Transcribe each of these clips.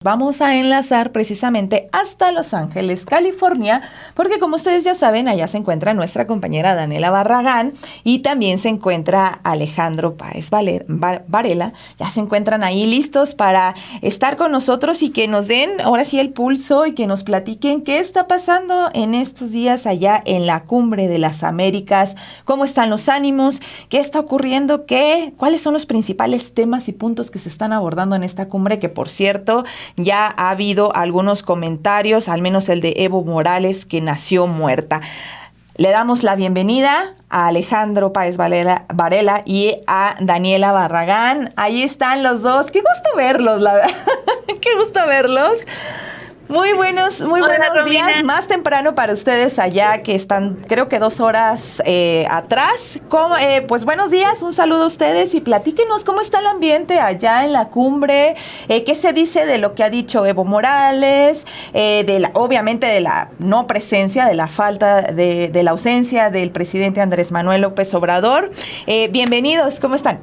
Vamos a enlazar precisamente hasta Los Ángeles, California, porque como ustedes ya saben, allá se encuentra nuestra compañera Daniela Barragán y también se encuentra Alejandro Páez Varela. Ya se encuentran ahí listos para estar con nosotros y que nos den ahora sí el pulso y que nos platiquen qué está pasando en estos días allá en la Cumbre de las Américas, cómo están los ánimos, qué está ocurriendo, cuáles son los principales temas y puntos que se están abordando en esta cumbre, que por cierto, ya ha habido algunos comentarios, al menos el de Evo Morales, que nació muerta. Le damos la bienvenida a Alejandro Páez Varela y a Daniela Barragán. Ahí están los dos. Qué gusto verlos, la verdad. Qué gusto verlos. Muy buenos días, más temprano para ustedes allá que están, creo que 2 horas atrás. Pues buenos días, un saludo a ustedes y platíquenos cómo está el ambiente allá en la cumbre, qué se dice de lo que ha dicho Evo Morales, obviamente de la no presencia, de la falta, de la ausencia del presidente Andrés Manuel López Obrador. Bienvenidos, ¿cómo están?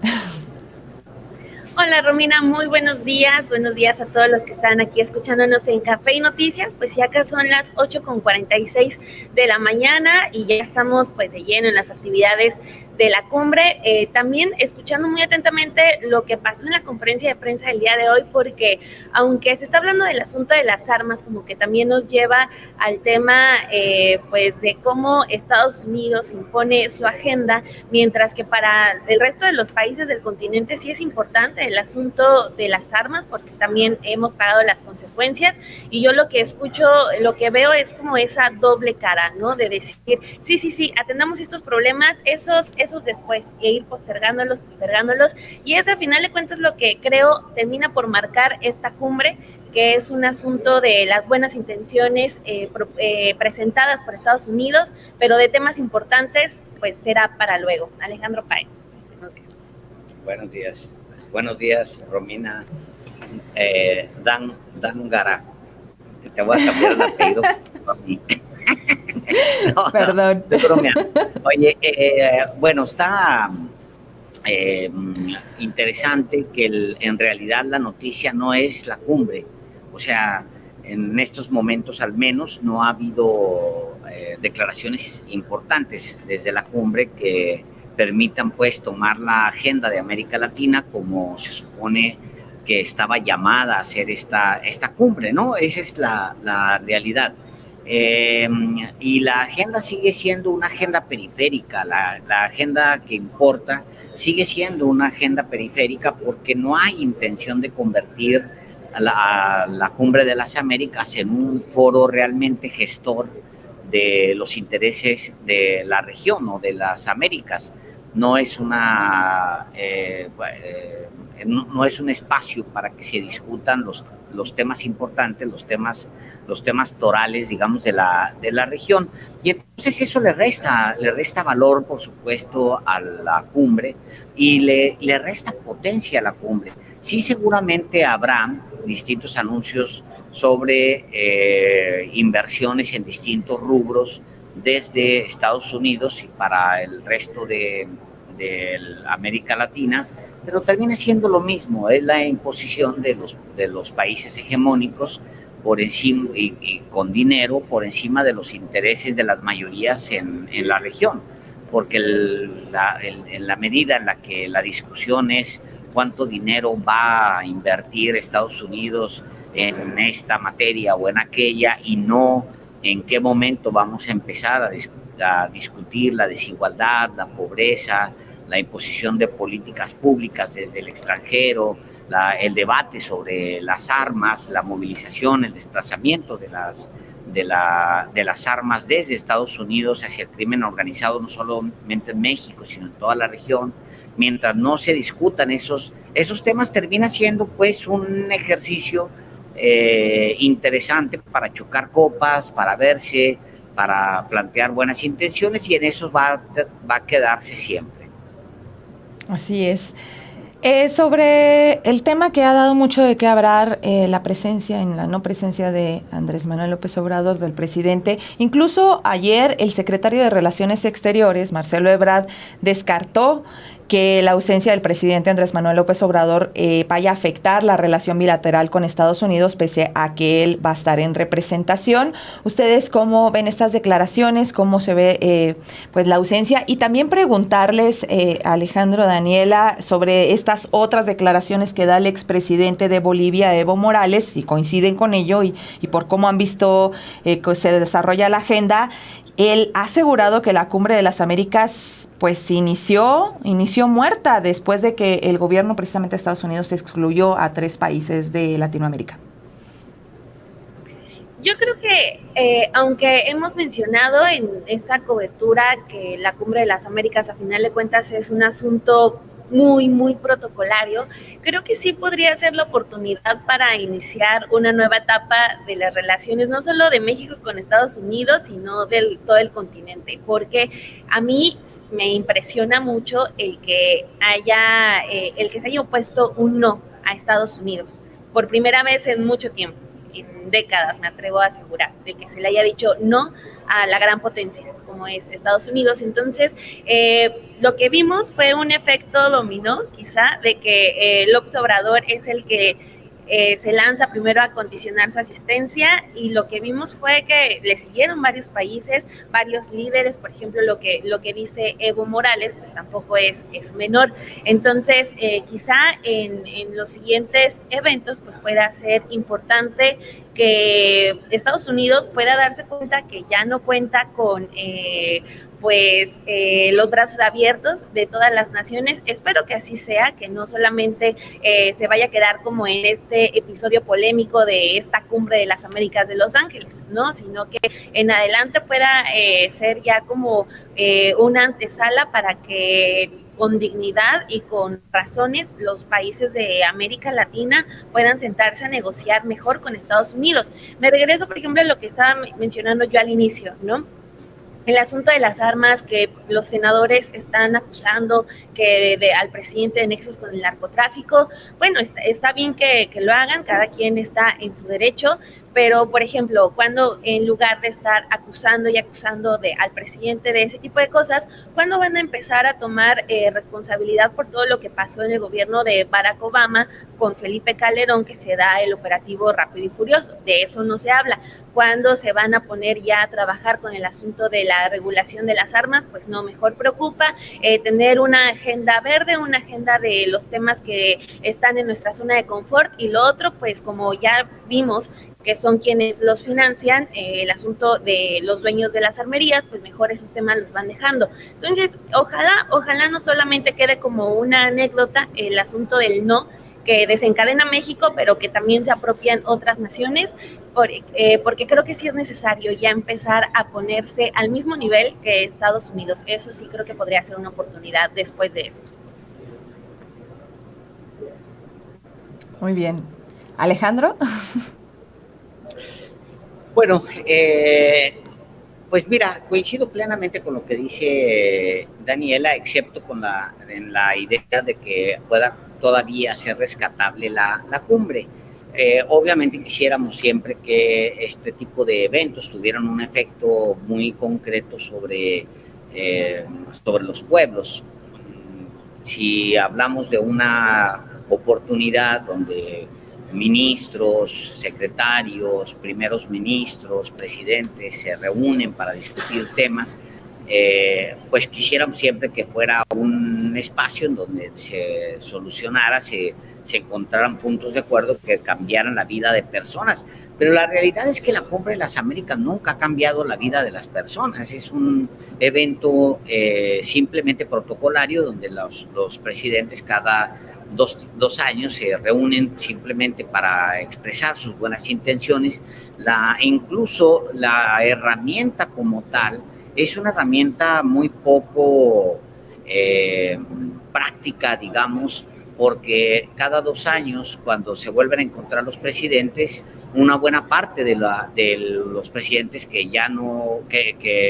Hola Romina, muy buenos días a todos los que están aquí escuchándonos en Café y Noticias. Pues ya acá son las 8:46 de la mañana y ya estamos pues de lleno en las actividades de la cumbre, también escuchando muy atentamente lo que pasó en la conferencia de prensa del día de hoy, porque aunque se está hablando del asunto de las armas, como que también nos lleva al tema pues de cómo Estados Unidos impone su agenda, mientras que para el resto de los países del continente sí es importante el asunto de las armas, porque también hemos pagado las consecuencias, y yo lo que escucho, lo que veo es como esa doble cara, ¿no? De decir, sí, atendamos estos problemas, esos después, e ir postergándolos, y eso a final de cuentas lo que creo termina por marcar esta cumbre, que es un asunto de las buenas intenciones presentadas por Estados Unidos, pero de temas importantes, pues será para luego. Alejandro Páez. Buenos días, Romina. Dan Gara. Te voy a cambiar el apellido. No, perdón. Oye, bueno, está interesante que en realidad la noticia no es la cumbre. O sea, en estos momentos al menos no ha habido declaraciones importantes desde la cumbre que permitan pues tomar la agenda de América Latina como se supone que estaba llamada a hacer esta cumbre, ¿no? Esa es la realidad. Y la agenda sigue siendo una agenda periférica, la agenda que importa sigue siendo una agenda periférica porque no hay intención de convertir a la Cumbre de las Américas en un foro realmente gestor de los intereses de la región o de las Américas. No es no es un espacio para que se discutan los temas importantes, los temas torales, digamos, de la región. Y entonces eso le resta valor, por supuesto, a la cumbre y le resta potencia a la cumbre. Sí, seguramente habrá distintos anuncios sobre inversiones en distintos rubros desde Estados Unidos y para el resto de América Latina, pero termina siendo lo mismo, es la imposición de los países hegemónicos por encima y con dinero por encima de los intereses de las mayorías en la región, porque en la medida en la que la discusión es cuánto dinero va a invertir Estados Unidos en esta materia o en aquella y no en qué momento vamos a empezar a discutir la desigualdad, la pobreza, la imposición de políticas públicas desde el extranjero, el debate sobre las armas, la movilización, el desplazamiento de las armas desde Estados Unidos hacia el crimen organizado, no solamente en México, sino en toda la región. Mientras no se discutan esos temas, termina siendo pues un ejercicio interesante para chocar copas, para verse, para plantear buenas intenciones, y en eso va a quedarse siempre. Así es. Sobre el tema que ha dado mucho de qué hablar, la presencia en la no presencia de Andrés Manuel López Obrador, del presidente. Incluso ayer el secretario de Relaciones Exteriores, Marcelo Ebrard, descartó que la ausencia del presidente Andrés Manuel López Obrador vaya a afectar la relación bilateral con Estados Unidos, pese a que él va a estar en representación. ¿Ustedes cómo ven estas declaraciones? ¿Cómo se ve pues la ausencia? Y también preguntarles, Alejandro, Daniela, sobre estas otras declaraciones que da el expresidente de Bolivia, Evo Morales, si coinciden con ello y por cómo han visto que se desarrolla la agenda. Él ha asegurado que la Cumbre de las Américas pues inició muerta después de que el gobierno precisamente de Estados Unidos excluyó a 3 países de Latinoamérica. Yo creo que, aunque hemos mencionado en esta cobertura que la Cumbre de las Américas, a final de cuentas, es un asunto muy, muy protocolario, creo que sí podría ser la oportunidad para iniciar una nueva etapa de las relaciones, no solo de México con Estados Unidos, sino de todo el continente, porque a mí me impresiona mucho el que se haya opuesto un no a Estados Unidos, por primera vez en mucho tiempo, en décadas, me atrevo a asegurar, de que se le haya dicho no a la gran potencia como es Estados Unidos. Entonces, lo que vimos fue un efecto dominó, quizá, de que López Obrador es el que se lanza primero a condicionar su asistencia, y lo que vimos fue que le siguieron varios países, varios líderes. Por ejemplo, lo que dice Evo Morales, pues tampoco es menor. Entonces, quizá en los siguientes eventos pues pueda ser importante que Estados Unidos pueda darse cuenta que ya no cuenta con los brazos abiertos de todas las naciones. Espero que así sea, que no solamente se vaya a quedar como en este episodio polémico de esta Cumbre de las Américas de Los Ángeles, ¿no? Sino que en adelante pueda ser ya como una antesala para que con dignidad y con razones los países de América Latina puedan sentarse a negociar mejor con Estados Unidos. Me regreso, por ejemplo, a lo que estaba mencionando yo al inicio, ¿no? El asunto de las armas, que los senadores están acusando al presidente de nexos con el narcotráfico. Bueno, está bien que lo hagan, cada quien está en su derecho, pero, por ejemplo, cuando en lugar de estar acusando al presidente de ese tipo de cosas, ¿cuándo van a empezar a tomar responsabilidad por todo lo que pasó en el gobierno de Barack Obama con Felipe Calderón, que se da el operativo Rápido y Furioso? De eso no se habla. ¿Cuándo se van a poner ya a trabajar con el asunto de la regulación de las armas? Pues no, mejor preocupa tener una agenda verde, una agenda de los temas que están en nuestra zona de confort, y lo otro, pues como ya vimos que son quienes los financian, el asunto de los dueños de las armerías, pues mejor esos temas los van dejando. Entonces, ojalá no solamente quede como una anécdota el asunto del no, que desencadena México, pero que también se apropian otras naciones, porque creo que sí es necesario ya empezar a ponerse al mismo nivel que Estados Unidos. Eso sí creo que podría ser una oportunidad después de esto. Muy bien. Alejandro. Bueno, pues mira, coincido plenamente con lo que dice Daniela, excepto en la idea de que pueda todavía ser rescatable la cumbre. Obviamente quisiéramos siempre que este tipo de eventos tuvieran un efecto muy concreto sobre los pueblos. Si hablamos de una oportunidad donde ministros, secretarios, primeros ministros, presidentes se reúnen para discutir temas, pues quisiéramos siempre que fuera un espacio en donde se solucionara, se encontraran puntos de acuerdo que cambiaran la vida de personas. Pero la realidad es que la Cumbre de las Américas nunca ha cambiado la vida de las personas. Es un evento simplemente protocolario donde los presidentes cada dos años se reúnen simplemente para expresar sus buenas intenciones. Incluso la herramienta como tal es una herramienta muy poco práctica, digamos, porque cada 2 años, cuando se vuelven a encontrar los presidentes, una buena parte de los presidentes que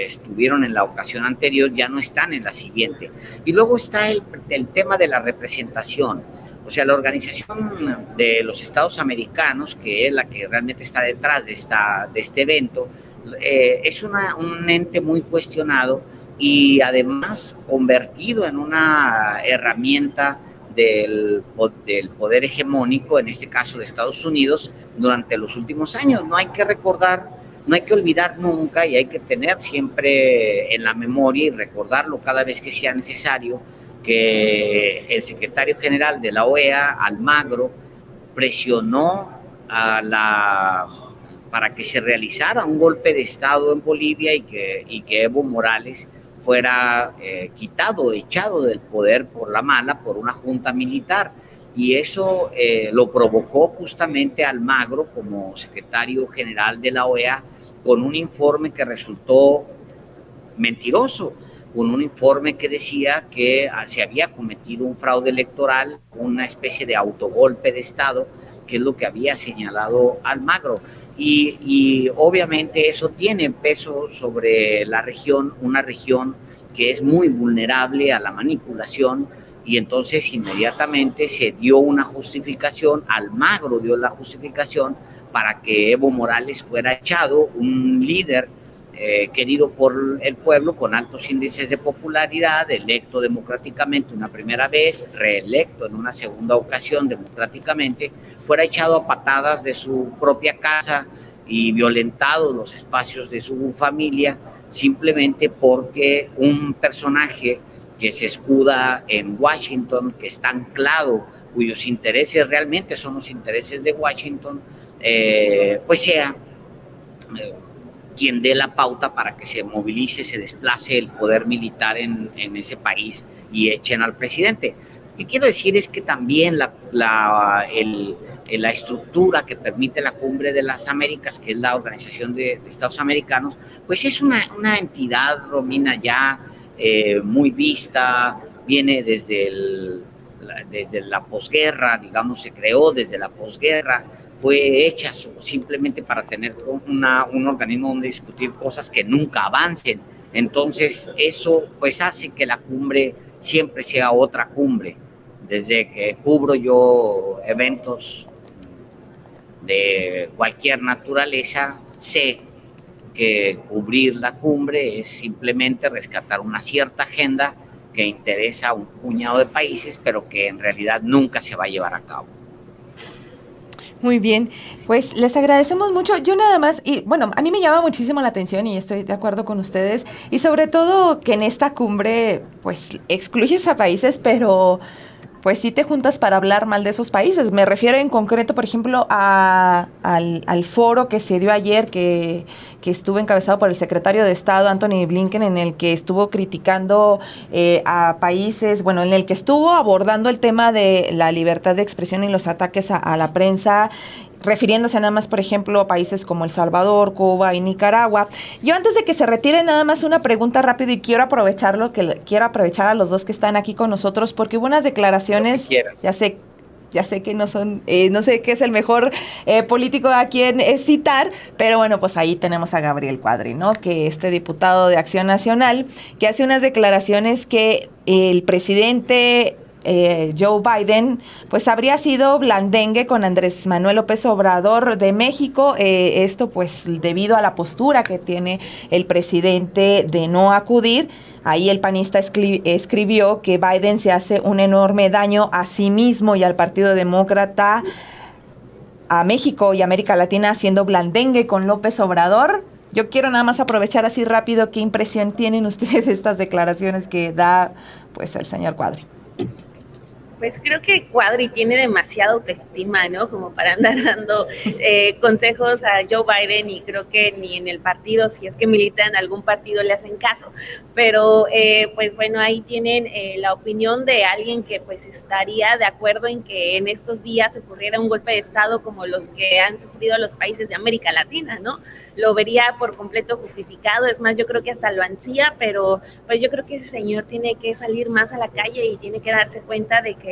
estuvieron en la ocasión anterior ya no están en la siguiente. Y luego está el tema de la representación. O sea, la Organización de los Estados Americanos, que es la que realmente está detrás de este evento, es un ente muy cuestionado, y además convertido en una herramienta del poder hegemónico, en este caso de Estados Unidos, durante los últimos años. No hay que recordar, no hay que olvidar nunca, y hay que tener siempre en la memoria y recordarlo cada vez que sea necesario, que el secretario general de la OEA, Almagro, presionó para que se realizara un golpe de Estado en Bolivia y que Evo Morales fuera quitado, echado del poder por la mala, por una junta militar. Y eso lo provocó justamente Almagro como secretario general de la OEA, con un informe que resultó mentiroso, con un informe que decía que se había cometido un fraude electoral, una especie de autogolpe de Estado, que es lo que había señalado Almagro. Y obviamente eso tiene peso sobre la región, una región que es muy vulnerable a la manipulación, y entonces inmediatamente se dio una justificación, Almagro dio la justificación para que Evo Morales fuera echado, un líder querido por el pueblo, con altos índices de popularidad, electo democráticamente una primera vez, reelecto en una segunda ocasión democráticamente, fuera echado a patadas de su propia casa y violentado los espacios de su familia, simplemente porque un personaje que se escuda en Washington, que está anclado, cuyos intereses realmente son los intereses de Washington, pues sea quien dé la pauta para que se movilice, se desplace el poder militar en ese país y echen al presidente. Lo que quiero decir es que también la estructura que permite la Cumbre de las Américas, que es la Organización de Estados Americanos, pues es una entidad, Romina, ya muy vista, viene desde la posguerra, digamos, se creó desde la posguerra, fue hecha simplemente para tener un organismo donde discutir cosas que nunca avancen. Entonces eso pues hace que la cumbre siempre sea otra cumbre. Desde que cubro yo eventos de cualquier naturaleza, sé que cubrir la cumbre es simplemente rescatar una cierta agenda que interesa a un puñado de países, pero que en realidad nunca se va a llevar a cabo. Muy bien, pues les agradecemos mucho. Yo nada más, y bueno, a mí me llama muchísimo la atención y estoy de acuerdo con ustedes, y sobre todo que en esta cumbre pues excluyes a países, pero pues sí te juntas para hablar mal de esos países. Me refiero en concreto, por ejemplo, al foro que se dio ayer, que estuvo encabezado por el secretario de Estado, Anthony Blinken, en el que estuvo criticando a países, bueno, en el que estuvo abordando el tema de la libertad de expresión y los ataques a la prensa, refiriéndose nada más, por ejemplo, a países como El Salvador, Cuba y Nicaragua. Yo antes de que se retire, nada más una pregunta rápido, y quiero aprovechar a los dos que están aquí con nosotros, porque hubo unas declaraciones, ya sé que no son, no sé qué es el mejor político a quien citar, pero bueno, pues ahí tenemos a Gabriel Cuadri, ¿no? Que diputado de Acción Nacional, que hace unas declaraciones que el presidente Joe Biden pues habría sido blandengue con Andrés Manuel López Obrador de México, esto pues debido a la postura que tiene el presidente de no acudir. Ahí el panista escribió que Biden se hace un enorme daño a sí mismo y al Partido Demócrata, a México y América Latina, haciendo blandengue con López Obrador. Yo quiero nada más aprovechar así rápido, ¿qué impresión tienen ustedes de estas declaraciones que da pues el señor Cuadri? Pues creo que Cuadri tiene demasiada autoestima, ¿no? Como para andar dando consejos a Joe Biden, y creo que ni en el partido, si es que milita en algún partido, le hacen caso. Pero pues bueno, ahí tienen la opinión de alguien que pues estaría de acuerdo en que en estos días ocurriera un golpe de Estado como los que han sufrido los países de América Latina, ¿no? Lo vería por completo justificado. Es más, yo creo que hasta lo ansía, pero pues yo creo que ese señor tiene que salir más a la calle y tiene que darse cuenta de que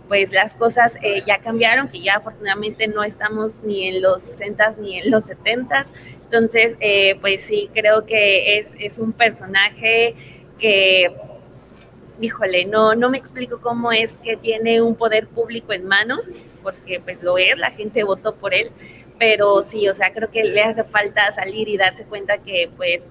pues las cosas ya cambiaron, que ya afortunadamente no estamos ni en los 60s ni en los 70s. Entonces pues sí, creo que es un personaje que, híjole, no me explico cómo es que tiene un poder público en manos, porque pues lo es, la gente votó por él, pero sí, o sea, creo que le hace falta salir y darse cuenta que pues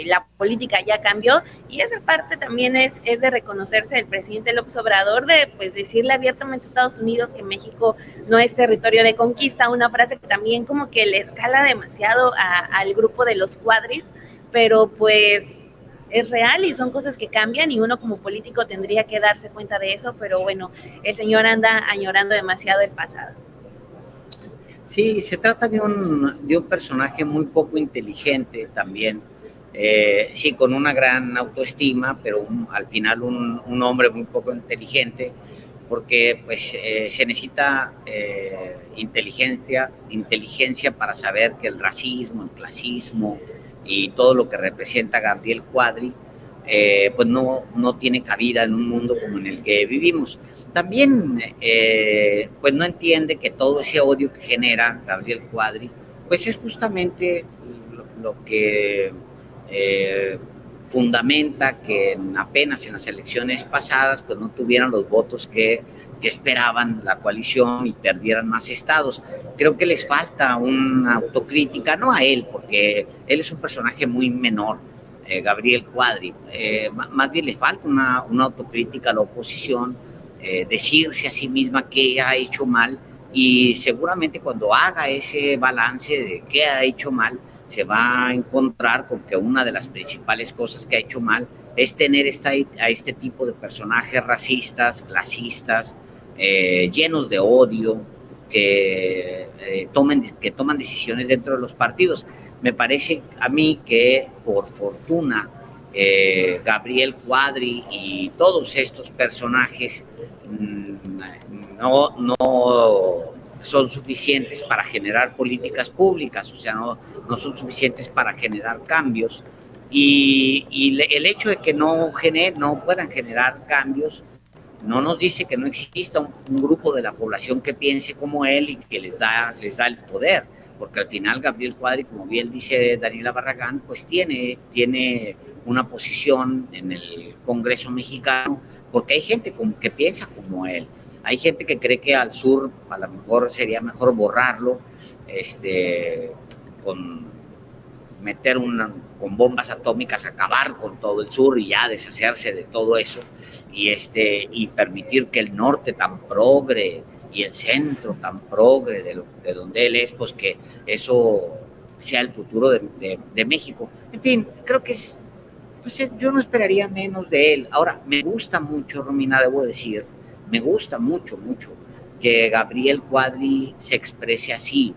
la política ya cambió, y esa parte también es de reconocerse del presidente López Obrador, de pues decirle abiertamente a Estados Unidos que México no es territorio de conquista, una frase que también como que le escala demasiado al grupo de los cuadris, pero pues es real y son cosas que cambian y uno como político tendría que darse cuenta de eso, pero bueno, el señor anda añorando demasiado el pasado. Sí, se trata de un personaje muy poco inteligente también, sí, con una gran autoestima, pero al final un hombre muy poco inteligente, porque pues se necesita inteligencia para saber que el racismo, el clasismo y todo lo que representa Gabriel Cuadri, pues no tiene cabida en un mundo como en el que vivimos. También pues no entiende que todo ese odio que genera Gabriel Cuadri, pues es justamente lo que fundamenta que apenas en las elecciones pasadas pues no tuvieran los votos que esperaban la coalición y perdieran más estados. Creo que les falta una autocrítica, no a él, porque él es un personaje muy menor, Gabriel Cuadri, más bien le falta una autocrítica a la oposición, decirse a sí misma qué ha hecho mal, y seguramente cuando haga ese balance de qué ha hecho mal, se va a encontrar con que una de las principales cosas que ha hecho mal es tener a este tipo de personajes racistas, clasistas, llenos de odio, que toman decisiones dentro de los partidos. Me parece a mí que por fortuna Gabriel Cuadri y todos estos personajes no son suficientes para generar políticas públicas, o sea, no son suficientes para generar cambios, y el hecho de que no puedan generar cambios no nos dice que no exista un grupo de la población que piense como él y que les da el poder, porque al final Gabriel Cuadri, como bien dice Daniela Barragán, pues tiene una posición en el Congreso mexicano, porque hay gente que piensa como él. Hay gente que cree que al sur a lo mejor sería mejor borrarlo, meter con bombas atómicas, acabar con todo el sur y ya deshacerse de todo eso, y permitir que el norte tan progre y el centro tan progre de donde él es, pues que eso sea el futuro de México. En fin, creo que yo no esperaría menos de él. Ahora, me gusta mucho, Romina, debo decir, me gusta mucho que Gabriel Cuadri se exprese así,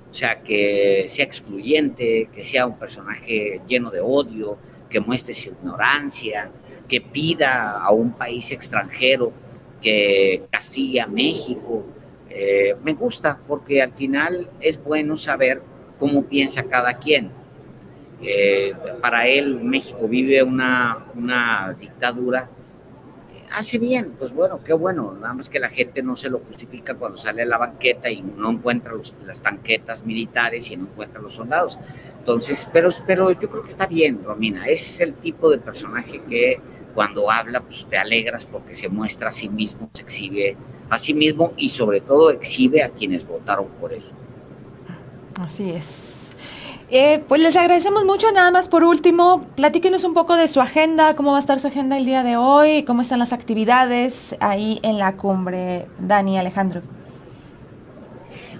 o sea, que sea excluyente, que sea un personaje lleno de odio, que muestre su ignorancia, que pida a un país extranjero que castigue a México. Me gusta porque al final es bueno saber cómo piensa cada quien. Para él México vive una dictadura. Hace bien, pues bueno, qué bueno, nada más que la gente no se lo justifica cuando sale a la banqueta y no encuentra las tanquetas militares y no encuentra los soldados. Entonces, pero yo creo que está bien, Romina, es el tipo de personaje que cuando habla, pues te alegras porque se muestra a sí mismo, se exhibe a sí mismo y sobre todo exhibe a quienes votaron por él. Así es. Pues les agradecemos mucho. Nada más por último, platíquenos un poco de su agenda, cómo va a estar su agenda el día de hoy, cómo están las actividades ahí en la cumbre, Dani, Alejandro.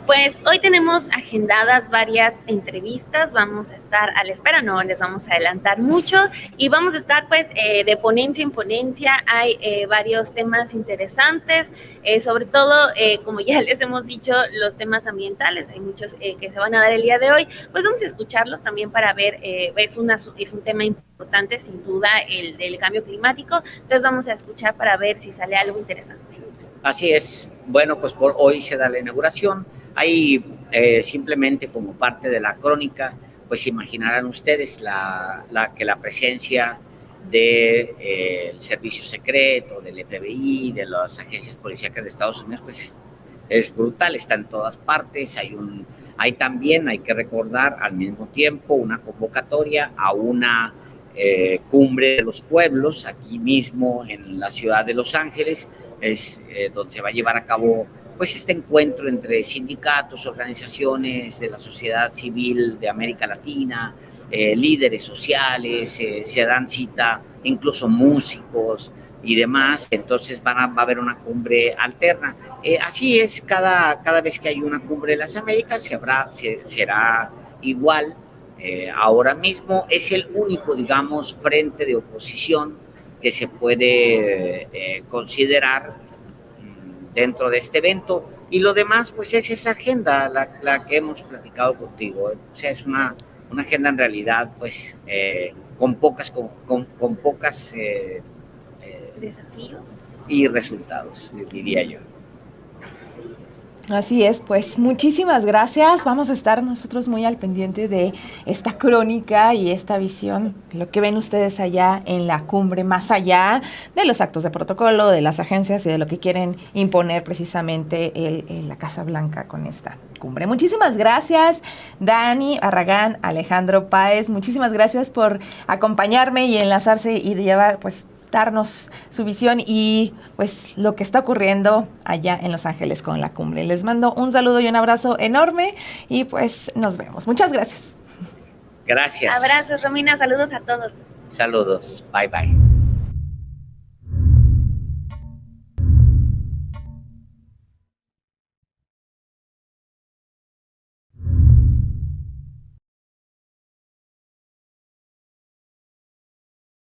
Pues hoy tenemos agendadas varias entrevistas, vamos a estar a la espera, no les vamos a adelantar mucho, y vamos a estar pues de ponencia en ponencia. Hay varios temas interesantes, sobre todo, como ya les hemos dicho, los temas ambientales, hay muchos que se van a dar el día de hoy, pues vamos a escucharlos también para ver, es un tema importante sin duda el del cambio climático, entonces vamos a escuchar para ver si sale algo interesante. Así es, bueno, pues por hoy se da la inauguración. Ahí simplemente como parte de la crónica, pues imaginarán ustedes que la presencia del servicio secreto, del FBI, de las agencias policíacas de Estados Unidos, pues es brutal, está en todas partes. Hay también, hay que recordar al mismo tiempo, una convocatoria a una cumbre de los pueblos, aquí mismo en la ciudad de Los Ángeles, donde se va a llevar a cabo pues este encuentro entre sindicatos, organizaciones de la sociedad civil de América Latina, líderes sociales, se dan cita incluso músicos y demás, entonces va a haber una cumbre alterna. Así es, cada vez que hay una cumbre de las Américas será igual. Ahora mismo es el único, digamos, frente de oposición que se puede considerar dentro de este evento, y lo demás pues es esa agenda la que hemos platicado contigo, o sea, es una agenda en realidad pues con pocas desafíos y resultados, diría yo. Así es, pues muchísimas gracias. Vamos a estar nosotros muy al pendiente de esta crónica y esta visión, lo que ven ustedes allá en la cumbre, más allá de los actos de protocolo, de las agencias y de lo que quieren imponer precisamente la Casa Blanca con esta cumbre. Muchísimas gracias, Dani Barragán, Alejandro Páez. Muchísimas gracias por acompañarme y enlazarse y de llevar, pues, darnos su visión y pues lo que está ocurriendo allá en Los Ángeles con la cumbre. Les mando un saludo y un abrazo enorme y pues nos vemos. Muchas gracias. Gracias. Abrazos, Romina, saludos a todos. Saludos, bye bye.